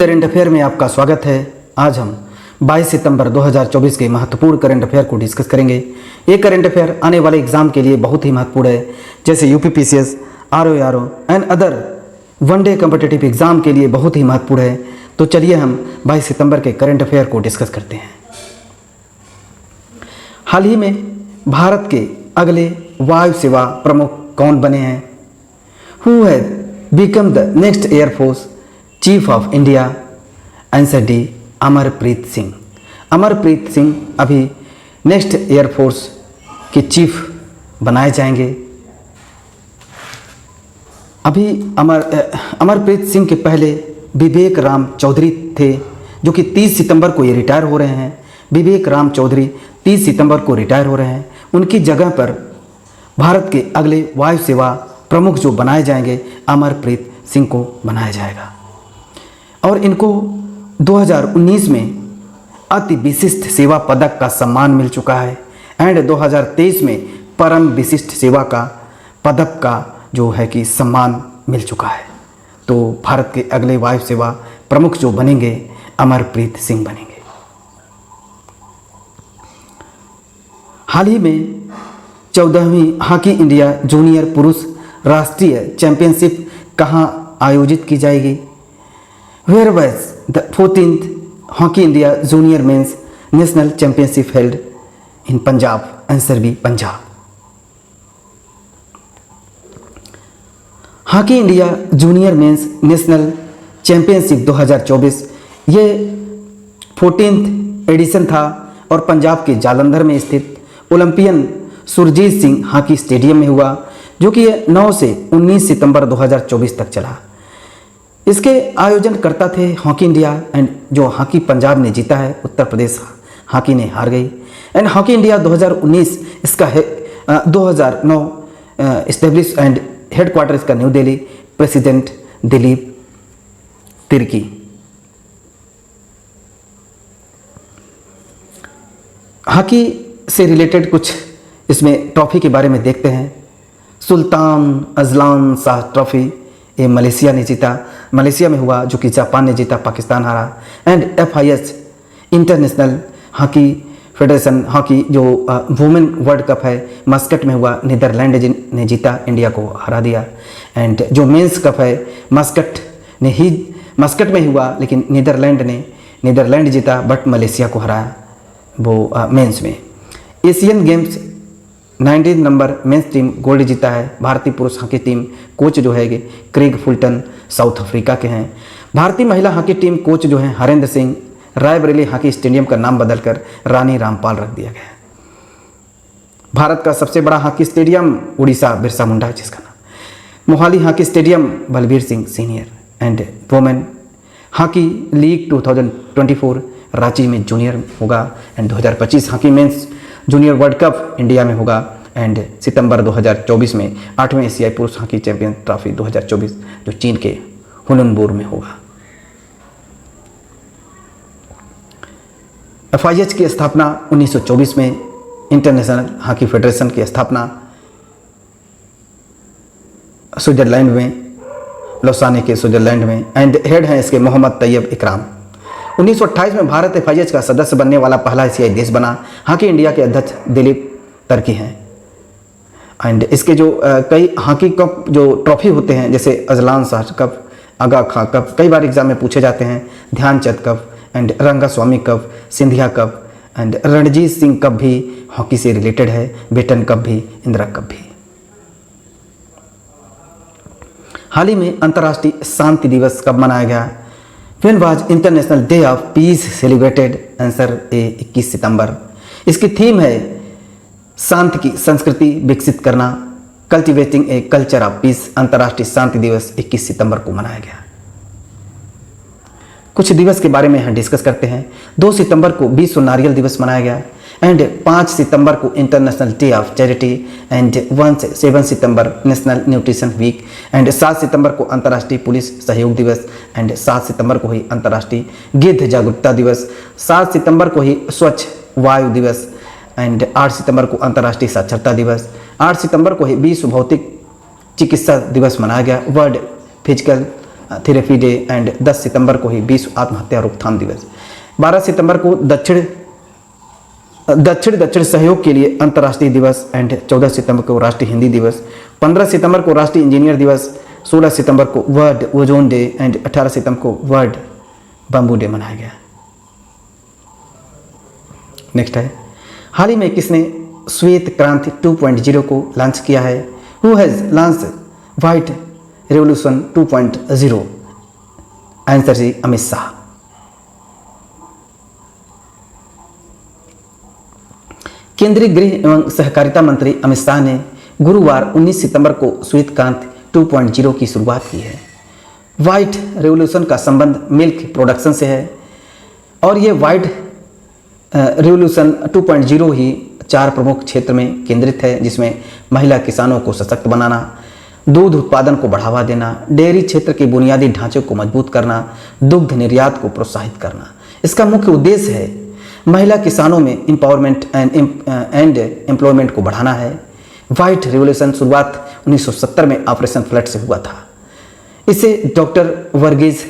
Current affair में आपका स्वागत है। आज हम 22 सितंबर 2024 के महत्वपूर्ण करंट अफेयर को डिस्कस करेंगे। ये करंट अफेयर आने वाले एग्जाम के लिए बहुत ही महत्वपूर्ण है, जैसे UPPCS, RORO and other one day competitive exam के लिए बहुत ही महत्वपूर्ण है। तो चलिए हम 22 सितंबर के करंट अफेयर को डिस्कस करते हैं। हाल ही में भारत के अगले वायु सेवा प्रमुख कौन बने हैं? Who has become the next air force chief of India? Answer D, Amarpreet Singh. Amarpreet Singh अभी नेक्स्ट एयरफोर्स के चीफ बनाए जाएंगे। अभी अमरप्रीत सिंह के पहले विवेक राम चौधरी थे, जो कि 30 सितंबर को ये रिटायर हो रहे हैं। विवेक राम चौधरी 30 सितंबर को रिटायर हो रहे हैं। उनकी जगह पर भारत के अगले वायु सेवा प्रमुख जो बनाए जाएंगे, अमरप्रीत सिंह को बनाया जाएगा। और इनको 2019 में अति विशिष्ट सेवा पदक का सम्मान मिल चुका है एंड 2023 में परम विशिष्ट सेवा का पदक का जो है कि सम्मान मिल चुका है। तो भारत के अगले वायु सेवा प्रमुख जो बनेंगे, अमरप्रीत सिंह बनेंगे। हाल ही में 14वीं हॉकी इंडिया जूनियर पुरुष राष्ट्रीय चैंपियनशिप कहाँ आयोजित की जाएगी? Where was the 14th Hockey India Junior Men's National Championship held? In Punjab. Answer B, Punjab. Hockey India junior mains national championship 2024 ये 14th एडिशन था और पंजाब के जालंधर में स्थित olympian Surjit Singh hockey stadium में हुआ, जो कि 9 से 19 सितंबर 2024 तक चला। इसके आयोजनकर्ता थे हॉकी इंडिया एंड जो हॉकी पंजाब ने जीता है, उत्तर प्रदेश हॉकी ने हार गई। एंड हॉकी इंडिया 2019 इसका 2009 इस्टेब्लिश एंड हेडक्वार्टर इसका new Delhi, president Dilip Tirkey. Hockey से रिलेटेड कुछ इसमें ट्रॉफी के बारे में देखते हैं। सुल्तान अजलान शाह ट्रॉफी ये मलेशिया ने जीता, मलेशिया में हुआ, जो कि जापान ने जीता, पाकिस्तान हारा। And FIH international hockey federation hockey जो वुमेन वर्ल्ड कप है, मस्कट में हुआ, नीदरलैंड ने जीता, इंडिया को हरा दिया। एंड जो मेंस कप है, मस्कट में हुआ, लेकिन नीदरलैंड जीता, बट मलेशिया को हराया वो मेंस में। Asian games 19 number men's team gold जीता है। भारतीय पुरुष हॉकी टीम कोच जो है क्रेग फुलटन साउथ अफ्रीका के हैं। भारतीय महिला हॉकी टीम कोच जो हैं हरेंद्र सिंह, रायबरेली हॉकी स्टेडियम का नाम बदलकर रानी रामपाल रख दिया गया है। भारत का सबसे बड़ा हॉकी स्टेडियम उड़ीसा बिरसा मुंडा जिसका नाम। Mohali hockey stadium Balbir Singh senior. And women hockey league 2024 Ranchi में जूनियर होगा। And 2025 hockey mains junior world cup India में होगा। एंड सितंबर 2024 में 8वें एशियाई पुरुष हॉकी चैंपियन ट्रॉफी 2024 जो चीन के हुननबुर में होगा। FIH की स्थापना 1924 में, इंटरनेशनल हॉकी फेडरेशन की स्थापना स्विट्जरलैंड में, लौसाने के स्विट्जरलैंड में। एंड हेड हैं इसके मोहम्मद तैयब इकराम। 1928 में भारत FIH का सदस्य बनने वाला पहला एशियाई देश बना। हॉकी इंडिया के अध्यक्ष दिलीप तिर्की हैं। एंड इसके जो कई हॉकी कप जो ट्रॉफी होते हैं, जैसे अजलान शाह कप, आगा खां कप, कई बार एग्जाम में पूछे जाते हैं। Dhyanchand cup and Rangaswamy cup, Scindia cup and Ranjit Singh cup भी हॉकी से रिलेटेड है। बेटन कप भी, इंदिरा कप भी। हाल ही में अंतर्राष्ट्रीय शांति दिवस कब मनाया गया? When was International Day of Peace celebrated? Answer A 21 सितंबर। इसकी थीम है शांति की संस्कृति विकसित करना, cultivating a culture of peace. अंतर्राष्ट्रीय शांति दिवस 21 सितंबर को मनाया गया। कुछ दिवस के बारे में हम डिस्कस करते हैं। 2 सितंबर को विश्व नारियल दिवस मनाया गया। एंड 5 सितंबर को international day of charity. And 7 सितंबर नेशनल न्यूट्रिशन वीक। एंड 7 सितंबर को अंतर्राष्ट्रीय पुलिस सहयोग दिवस। एंड 7 सितंबर को ही अंतर्राष्ट्रीय गिद्ध जागरूकता दिवस। 7 सितंबर को ही स्वच्छ वायु दिवस। एंड 8 सितंबर को अंतर्राष्ट्रीय साक्षरता दिवस। 8 सितंबर को ही विश्व भौतिक चिकित्सा दिवस मनाया गया, world physical therapy day and 10 सितंबर को ही विश्व आत्महत्या रोकथाम दिवस। 12 सितंबर को दक्षिण सहयोग के लिए अंतर्राष्ट्रीय दिवस एंड 14 सितंबर को राष्ट्रीय हिंदी दिवस। 15 सितंबर को राष्ट्रीय इंजीनियर दिवस। 16 सितंबर को वर्ल्ड ओजोन डे एंड 18 सितंबर को वर्ल्ड बम्बू डे मनाया गया। नेक्स्ट है, हाल ही में किसने श्वेत क्रांति 2.0 को लॉन्च किया है? Who has launched white revolution 2.0? Answer G Amit Shah. केंद्रीय गृह एवं सहकारिता मंत्री अमित शाह ने गुरुवार 19 सितंबर को श्वेत क्रांति 2.0 की शुरुआत की है। व्हाइट रेवोल्यूशन का संबंध मिल्क प्रोडक्शन से है और ये व्हाइट रेवोल्यूशन 2.0 ही 4 प्रमुख क्षेत्र में केंद्रित है, जिसमें महिला किसानों को सशक्त बनाना, दूध उत्पादन को बढ़ावा देना, डेयरी क्षेत्र के बुनियादी ढांचे को मजबूत करना, दुग्ध निर्यात को प्रोत्साहित करना। इसका मुख्य उद्देश्य है महिला किसानों में एम्पावरमेंट एंड एम्प्लॉयमेंट को बढ़ाना है। व्हाइट रेवोल्यूशन शुरुआत 1970 में ऑपरेशन फ्लड से हुआ था। इसे डॉक्टर वर्गीज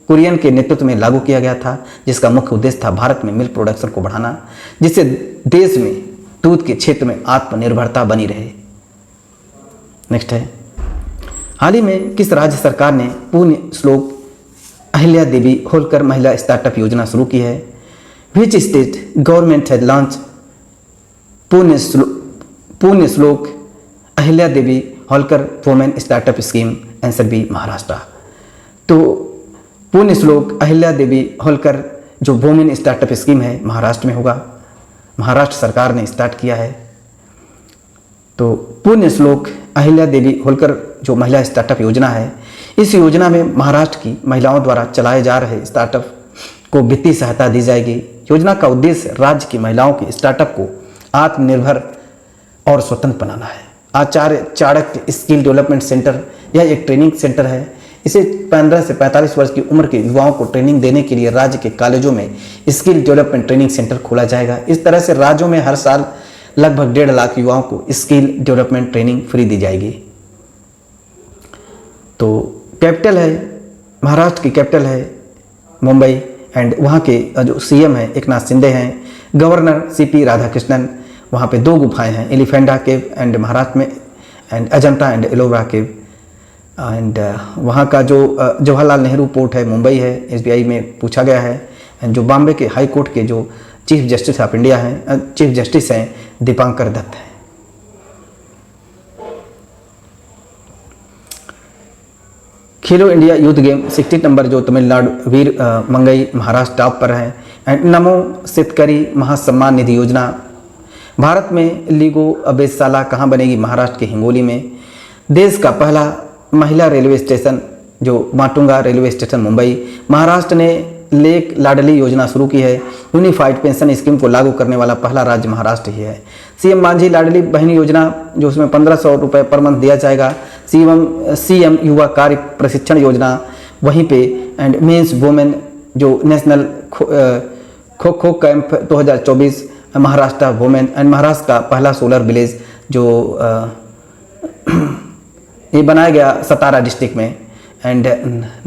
कुरियन के नेतृत्व में लागू किया गया था, जिसका मुख्य उद्देश्य था भारत में मिल्क प्रोडक्शन को बढ़ाना, जिससे देश में दूध के क्षेत्र में आत्मनिर्भरता बनी रहे। नेक्स्ट है, हाल ही में किस राज्य सरकार ने पुण्य श्लोक अहिल्या देवी होलकर महिला स्टार्टअप योजना शुरू की है? Which state government has launched Punya Shlok Ahilya Devi Holkar women startup scheme? Answer B Maharashtra. तो पुण्य श्लोक अहिल्या देवी होलकर जो वुमेन स्टार्टअप स्कीम है महाराष्ट्र में होगा, महाराष्ट्र सरकार ने स्टार्ट किया है। तो पुण्य श्लोक अहिल्या देवी होलकर जो महिला स्टार्टअप योजना है, इस योजना में महाराष्ट्र की महिलाओं द्वारा चलाए जा रहे स्टार्टअप को वित्तीय सहायता दी जाएगी। योजना का उद्देश्य राज्य की महिलाओं के स्टार्टअप को आत्मनिर्भर और स्वतंत्र बनाना है। आचार्य चाणक्य स्किल डेवलपमेंट सेंटर यह एक ट्रेनिंग सेंटर है। इसे 15 से 45 वर्ष की उम्र के युवाओं को ट्रेनिंग देने के लिए राज्य के कॉलेजों में स्किल डेवलपमेंट ट्रेनिंग सेंटर खोला जाएगा। इस तरह से राज्यों में हर साल लगभग 1.5 लाख युवाओं को स्किल डेवलपमेंट ट्रेनिंग फ्री दी जाएगी। तो कैपिटल है, महाराष्ट्र की कैपिटल है मुंबई एंड वहाँ के जो सीएम हैं एकनाथ शिंदे हैं, गवर्नर सीपी राधाकृष्णन। वहाँ पे 2 गुफाएं हैं, एलिफेंटा केव एंड महाराष्ट्र में and Ajanta and Ellora cave. And वहाँ का जो जवाहरलाल नेहरू पोर्ट है मुंबई है, एसबीआई में पूछा गया है। एंड जो बॉम्बे के हाई कोर्ट के जो चीफ जस्टिस ऑफ इंडिया हैं, चीफ जस्टिस हैं दीपांकर दत्त हैं। खेलो इंडिया यूथ गेम 60 नंबर जो तमिलनाडु वीर मंगई महाराष्ट्र टॉप पर है। एंड नमो शेतकरी महासम्मान निधि योजना, भारत में लीगो अभ्यासशाला कहाँ बनेगी? महाराष्ट्र के हिंगोली में। देश का पहला महिला रेलवे स्टेशन जो माटुंगा रेलवे स्टेशन मुंबई। महाराष्ट्र ने लेक लाडली योजना शुरू की है। यूनिफाइड पेंशन स्कीम को लागू करने वाला पहला राज्य महाराष्ट्र ही है। सीएम मांझी लाडली बहन योजना जो उसमें 1500 रुपये पर मंथ दिया जाएगा। सीएम युवा कार्य प्रशिक्षण योजना वहीं पे। एंड मेंस वुमेन जो national kho kho camp 2024 Maharashtra women. And Maharashtra का पहला सोलर विलेज जो ये बनाया गया सतारा डिस्ट्रिक्ट में। एंड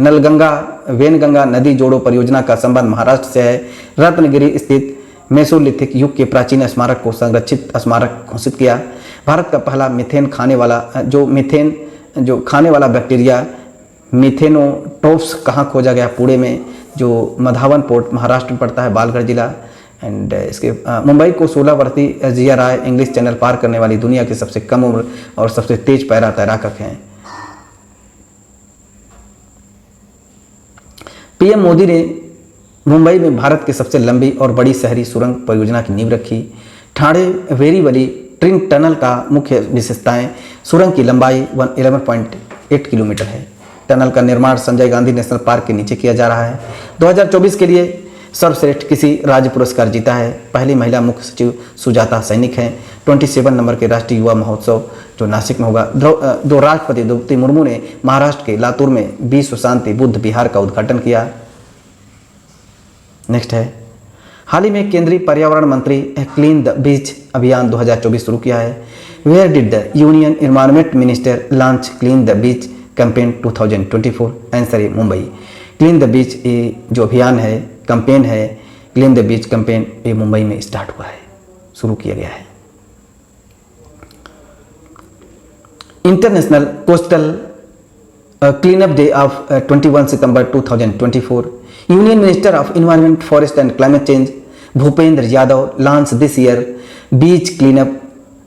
नलगंगा वेनगंगा नदी जोड़ो परियोजना का संबंध महाराष्ट्र से है। रत्नगिरी स्थित मेसोलिथिक युग के प्राचीन स्मारक को संरक्षित स्मारक घोषित किया। भारत का पहला मीथेन खाने वाला बैक्टीरिया मीथेनोटॉप्स कहाँ खोजा गया? पुणे में, जो मधावन पोर्ट महाराष्ट्र में पड़ता है, बालगढ़ जिला। एंड इसके मुंबई को 16 वर्षीय जिया राय इंग्लिश चैनल पार करने वाली दुनिया की सबसे कम उम्र और सबसे तेज पैरा तैराक हैं। पीएम मोदी ने मुंबई में भारत की सबसे लंबी और बड़ी शहरी सुरंग परियोजना की नींव रखी। ठाणे वेरीवली ट्रिंक टनल का मुख्य विशेषताएं सुरंग की लंबाई 11.8 किलोमीटर है। टनल का निर्माण संजय गांधी नेशनल पार्क के नीचे किया जा रहा है। 2024 के लिए सर्वश्रेष्ठ किसी राज्य पुरस्कार जीता है। पहली महिला मुख्य सचिव सुजाता सैनिक हैं। 27 नंबर के राष्ट्रीय युवा महोत्सव जो नासिक में होगा। दो राष्ट्रपति द्रौपदी मुर्मू ने महाराष्ट्र के लातूर में विश्व शांति बुद्ध विहार का उद्घाटन किया। नेक्स्ट है, हाल ही में केंद्रीय पर्यावरण मंत्री क्लीन द बीच अभियान 2024 शुरू किया है। Where did the union environment minister launch clean the beach campaign 2024? Answer है मुंबई। क्लीन द बीच ये जो अभियान है, कैंपेन है, क्लीन द बीच कैंपेन, ये मुंबई में स्टार्ट हुआ है, शुरू किया गया है। International coastal cleanup day of 21 सितंबर 2024, union minister of environment, forest and climate change Bhupender Yadav launch this year beach cleanup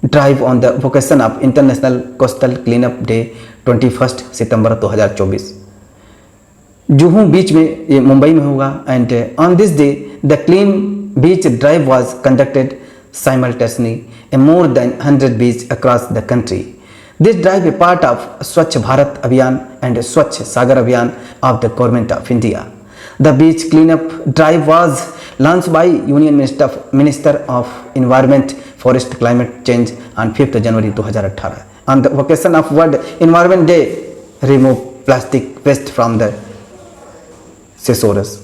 drive on the vocation of international coastal cleanup day 21 सितंबर 2024। जुहू बीच में, ये मुंबई में होगा। And on this day the clean beach drive was conducted simultaneously in more than 100 beaches across the country. This drive is part of Swachh Bharat Abhiyan and Swachh Sagar Abhiyan of the Government of India. The beach cleanup drive was launched by Union Minister of Environment, Forest, Climate Change on 5th January 2018. On the occasion of World Environment Day, remove plastic waste from the seashores.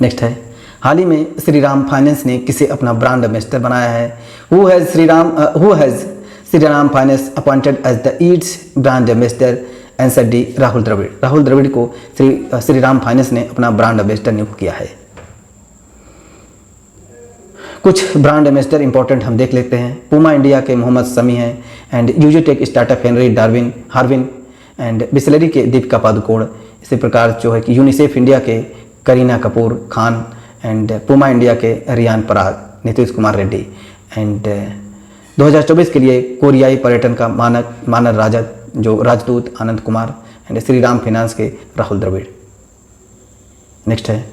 Next है, हाल ही में Shriram finance ने किसे अपना brand ambassador बनाया है? Who has Shriram finance appointed as the its brand ambassador? Answer D, Rahul Dravid. Rahul Dravid को Shriram finance ने अपना ब्रांड एम्बेसडर नियुक्त किया है। कुछ ब्रांड एम्बेसडर इंपॉर्टेंट हम देख लेते हैं। पूमा इंडिया के मोहम्मद समी हैं, एंड यूजीटेक startup Henry Harvin, and Bisleri के दीपिका पादुकोण। इसी प्रकार जो है कि यूनिसेफ इंडिया के Kareena Kapoor Khan, and Puma India के रियान पराग, नीतीश कुमार रेड्डी। एंड 2024 के लिए कोरियाई पर्यटन का मानद राजदूत आनंद कुमार, एंड श्रीराम फाइनेंस के राहुल द्रविड़। नेक्स्ट है,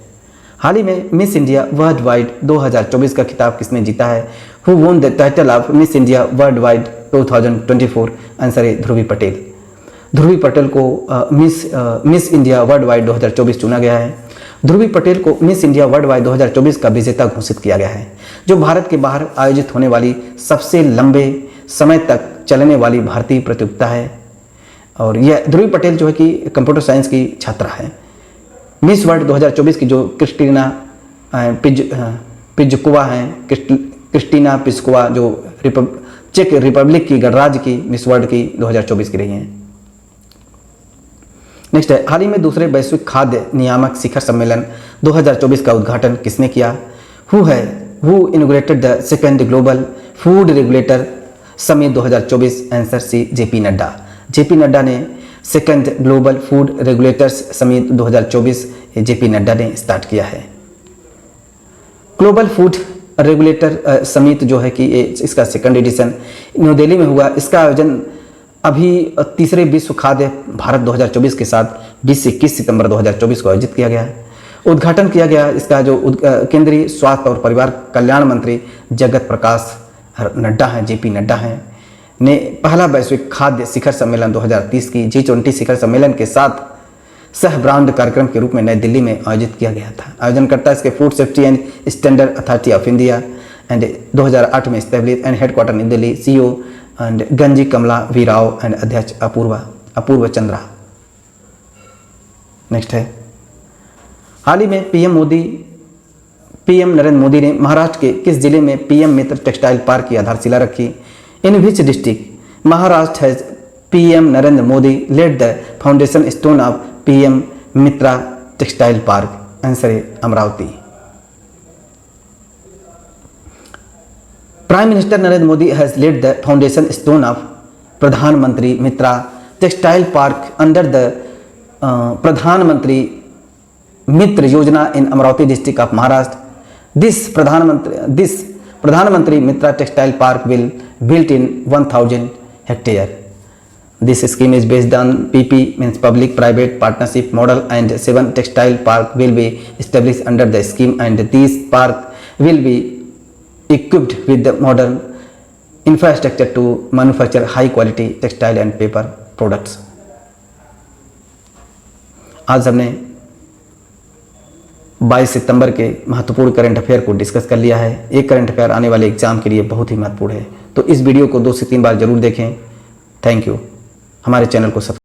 हाल ही में मिस इंडिया वर्ल्ड वाइड 2024 का खिताब किसने जीता है? Who won the title of miss India world wide 2024? Answer है ध्रुवी पटेल। ध्रुवी पटेल को मिस इंडिया वर्ल्ड वाइड 2024 चुना गया है। ध्रुवी पटेल को मिस इंडिया वर्ल्ड वाइड 2024 का विजेता घोषित किया गया है, जो भारत के बाहर आयोजित होने वाली सबसे लंबे समय तक चलने वाली भारतीय प्रतियोगिता है। और यह ध्रुवी पटेल जो है कि कंप्यूटर साइंस की छात्रा है। मिस वर्ल्ड 2024 की जो क्रिस्टीना पिज़्कोवा हैं, क्रिस्टीना पिज़्कोवा जो चेक रिपब्लिक की गणराज्य की मिस वर्ल्ड की 2024 की रही हैं। नेक्स्ट है, हाल ही में दूसरे वैश्विक खाद्य नियामक शिखर सम्मेलन 2024 का उद्घाटन किसने किया? Who inaugurated the second global food regulator summit 2024? Answer C, JP Nadda. JP Nadda ने second global food regulators summit 2024 JP Nadda ने स्टार्ट किया है। ग्लोबल फूड रेगुलेटर समिट जो है कि इसका सेकंड एडिशन न्यू दिल्ली में हुआ। इसका आयोजन अभी तीसरे विश्व खाद्य भारत 2024 के साथ 20 से 21 सितंबर 2024 को आयोजित किया गया है। उद्घाटन किया गया इसका जो केंद्रीय स्वास्थ्य और परिवार कल्याण मंत्री जगत प्रकाश नड्डा हैं, जेपी नड्डा हैं, ने पहला वैश्विक खाद्य शिखर सम्मेलन 2030 की G20 शिखर सम्मेलन के साथ सह ब्रांड कार्यक्रम के रूप में नई दिल्ली में आयोजित किया गया था। आयोजनकर्ता इसके food safety and standard authority of India and 2008 में establish and headquarter new Delhi, CEO and गंजी कमला वी राव एंड अध्यक्ष अपूर्व चंद्रा। नेक्स्ट है, हाल ही में पीएम नरेंद्र मोदी ने महाराष्ट्र के किस जिले में पीएम मित्र टेक्सटाइल पार्क की आधारशिला रखी? In which district Maharashtra has PM Narendra Modi laid the foundation stone of PM Mitra textile park? Answer है Amravati. Prime Minister Narendra Modi has laid the foundation stone of Pradhan Mantri Mitra Textile Park under the Pradhan Mantri Mitra Yojana in Amravati district of Maharashtra. This Pradhan Mantri Mitra Textile Park will built in 1,000 hectare. This scheme is based on PP means public private partnership model, and 7 textile park will be established under the scheme, and these park will be equipped with the modern infrastructure to manufacture high quality textile and paper products. आज हमने 22 सितंबर के महत्वपूर्ण current affair को discuss कर लिया है। एक current affair आने वाले एग्जाम के लिए बहुत ही महत्वपूर्ण है, तो इस वीडियो को 2 से 3 बार जरूर देखें। Thank you. हमारे चैनल को सब्सक्राइब